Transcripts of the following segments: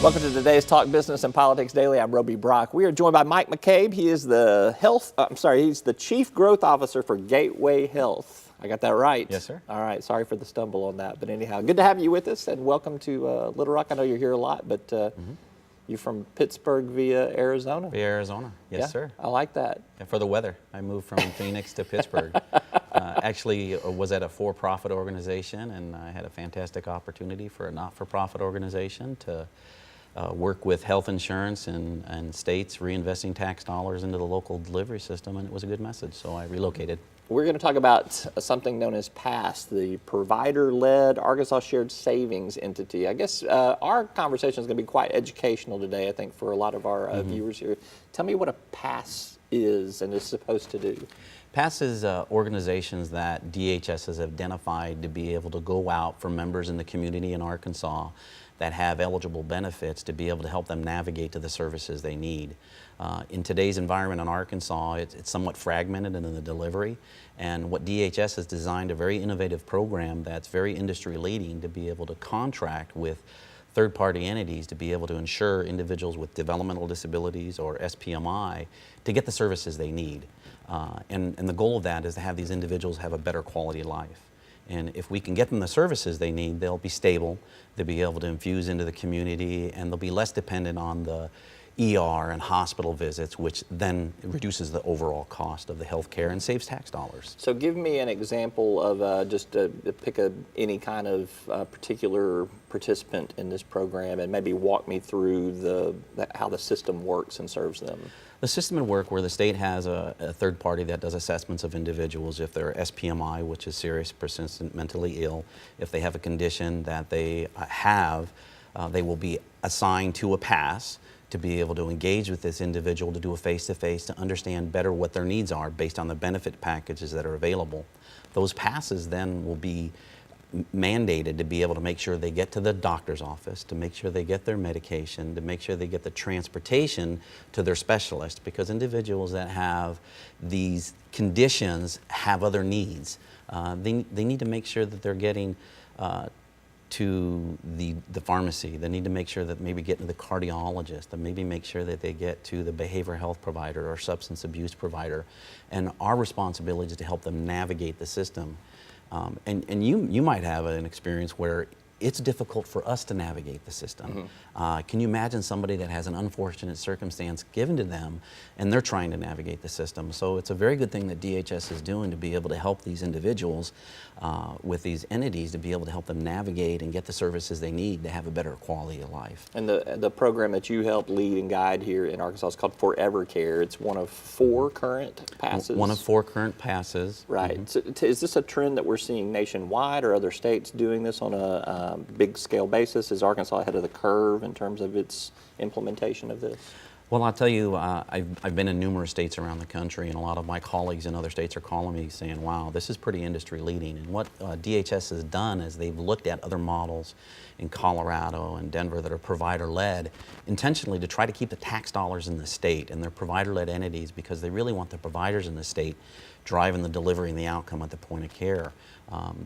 Welcome to today's Talk Business and Politics Daily. I'm Roby Brock. We are joined by Mike McCabe. He is he's the Chief Growth Officer for Gateway Health. I got that right? Yes, sir. All right. Sorry for the stumble on that. But anyhow, good to have you with us, and welcome to Little Rock. I know you're here a lot, but you're from Pittsburgh via Arizona. Via Arizona, yes, yeah, sir. I like that. And for the weather, I moved from Phoenix to Pittsburgh. Actually, was at a for-profit organization, and I had a fantastic opportunity for a not-for-profit organization to work with health insurance and states reinvesting tax dollars into the local delivery system, and it was a good message, so I relocated. We're going to talk about something known as PASS, the Provider-Led Arkansas Shared Savings Entity. I guess our conversation is going to be quite educational today, I think, for a lot of our viewers here. Tell me what a PASS is and is supposed to do. PASS is organizations that DHS has identified to be able to go out for members in the community in Arkansas that have eligible benefits to be able to help them navigate to the services they need. In today's environment in Arkansas, it's somewhat fragmented in the delivery, and what DHS has designed a very innovative program that's very industry leading to be able to contract with third-party entities to be able to ensure individuals with developmental disabilities or SPMI to get the services they need. And the goal of that is to have these individuals have a better quality of life. And if we can get them the services they need, they'll be stable, they'll be able to infuse into the community, and they'll be less dependent on the ER and hospital visits, which then reduces the overall cost of the health care and saves tax dollars. So give me an example of pick any kind of particular participant in this program and maybe walk me through how the system works and serves them. The system would work where the state has a third party that does assessments of individuals if they're SPMI, which is serious, persistent, mentally ill. If they have a condition that they have, they will be assigned to a PASS to be able to engage with this individual, to do a face-to-face, to understand better what their needs are based on the benefit packages that are available. Those PASSes then will be mandated to be able to make sure they get to the doctor's office, to make sure they get their medication, to make sure they get the transportation to their specialist, because individuals that have these conditions have other needs. They need to make sure that they're getting to the pharmacy. They need to make sure that maybe get to the cardiologist, and maybe make sure that they get to the behavioral health provider or substance abuse provider. And our responsibility is to help them navigate the system. And you might have an experience where it's difficult for us to navigate the system. Can you imagine somebody that has an unfortunate circumstance given to them and they're trying to navigate the system? So it's a very good thing that DHS is doing to be able to help these individuals with these entities to be able to help them navigate and get the services they need to have a better quality of life. And the program that you help lead and guide here in Arkansas is called Forever Care. It's one of 4 current PASSes. One of 4 current PASSes. Right. So is this a trend that we're seeing nationwide, or other states doing this on a big scale basis? Is Arkansas ahead of the curve in terms of its implementation of this? Well, I'll tell you, I've been in numerous states around the country, and a lot of my colleagues in other states are calling me saying, wow, this is pretty industry leading. And what DHS has done is they've looked at other models in Colorado and Denver that are provider-led intentionally to try to keep the tax dollars in the state and their provider-led entities, because they really want the providers in the state driving the delivery and the outcome at the point of care.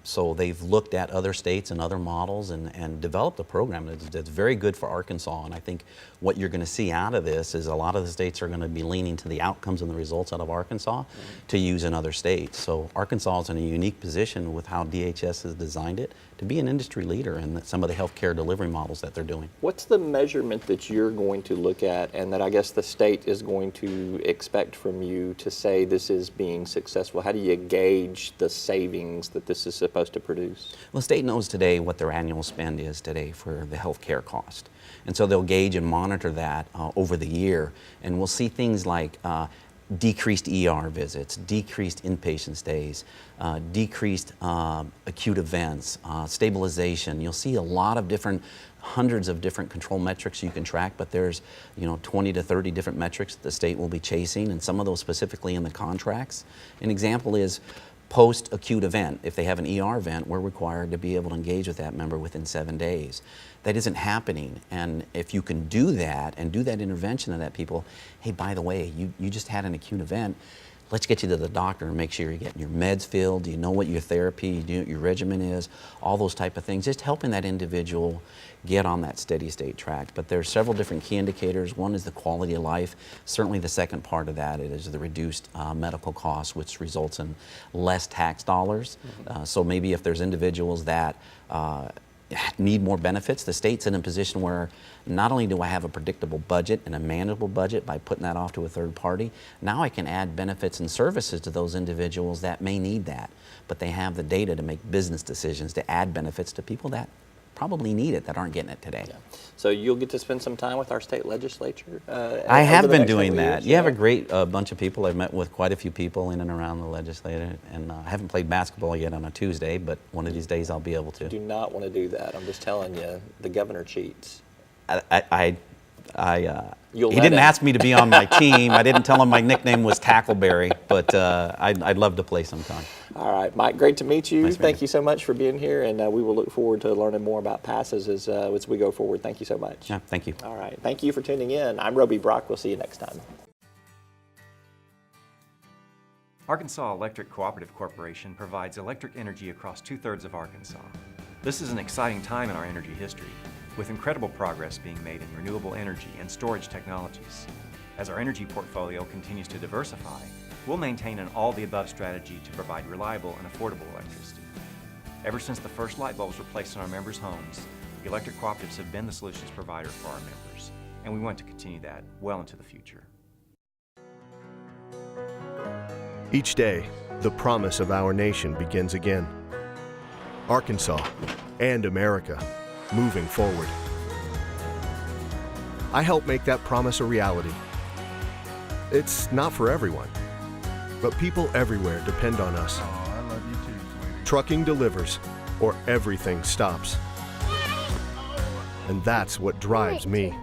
So they've looked at other states and other models and developed a program that's very good for Arkansas. And I think what you're going to see out of this is a lot of the states are going to be leaning to the outcomes and the results out of Arkansas to use in other states. So Arkansas is in a unique position with how DHS has designed it to be an industry leader in some of the healthcare delivery models that they're doing. What's the measurement that you're going to look at and that I guess the state is going to expect from you to say this is being successful? How do you gauge the savings that this is supposed to produce? Well, the state knows today what their annual spend is today for the health care cost. And so they'll gauge and monitor that over the year. And we'll see things like decreased ER visits, decreased inpatient stays, decreased acute events, stabilization. You'll see a lot of hundreds of different control metrics you can track, but there's 20 to 30 different metrics that the state will be chasing, and some of those specifically in the contracts. An example is post-acute event. If they have an ER event, we're required to be able to engage with that member within 7 days. That isn't happening, and if you can do that and do that intervention of that people, hey, by the way, you just had an acute event, let's get you to the doctor and make sure you're getting your meds filled. Do you know what your therapy, do you know what your regimen is? All those type of things, just helping that individual get on that steady state track. But there's several different key indicators. One is the quality of life. Certainly the second part of that is the reduced medical costs, which results in less tax dollars. So maybe if there's individuals that need more benefits, the state's in a position where not only do I have a predictable budget and a manageable budget by putting that off to a third party, now I can add benefits and services to those individuals that may need that. But they have the data to make business decisions to add benefits to people that probably need it, that aren't getting it today. Yeah. So you'll get to spend some time with our state legislature? I have been next doing couple that. years? You have a great bunch of people. I've met with quite a few people in and around the legislature, and I haven't played basketball yet on a Tuesday, but one of these days I'll be able to. Do not want to do that. I'm just telling you, the governor cheats. He didn't ask me to be on my team. I didn't tell him my nickname was Tackleberry, but I'd love to play sometime. All right, Mike, great to meet you. Nice Thank you so much for being here, and we will look forward to learning more about passes as we go forward. Thank you so much. Yeah, thank you. All right, thank you for tuning in. I'm Roby Brock. We'll see you next time. Arkansas Electric Cooperative Corporation provides electric energy across 2/3 of Arkansas. This is an exciting time in our energy history, with incredible progress being made in renewable energy and storage technologies. As our energy portfolio continues to diversify, we'll maintain an all-the-above strategy to provide reliable and affordable electricity. Ever since the first light bulbs were placed in our members' homes, the electric cooperatives have been the solutions provider for our members, and we want to continue that well into the future. Each day, the promise of our nation begins again. Arkansas and America, moving forward. I help make that promise a reality. It's not for everyone, but people everywhere depend on us. Oh, I love you too, sweetie. Trucking delivers, or everything stops. And that's what drives me.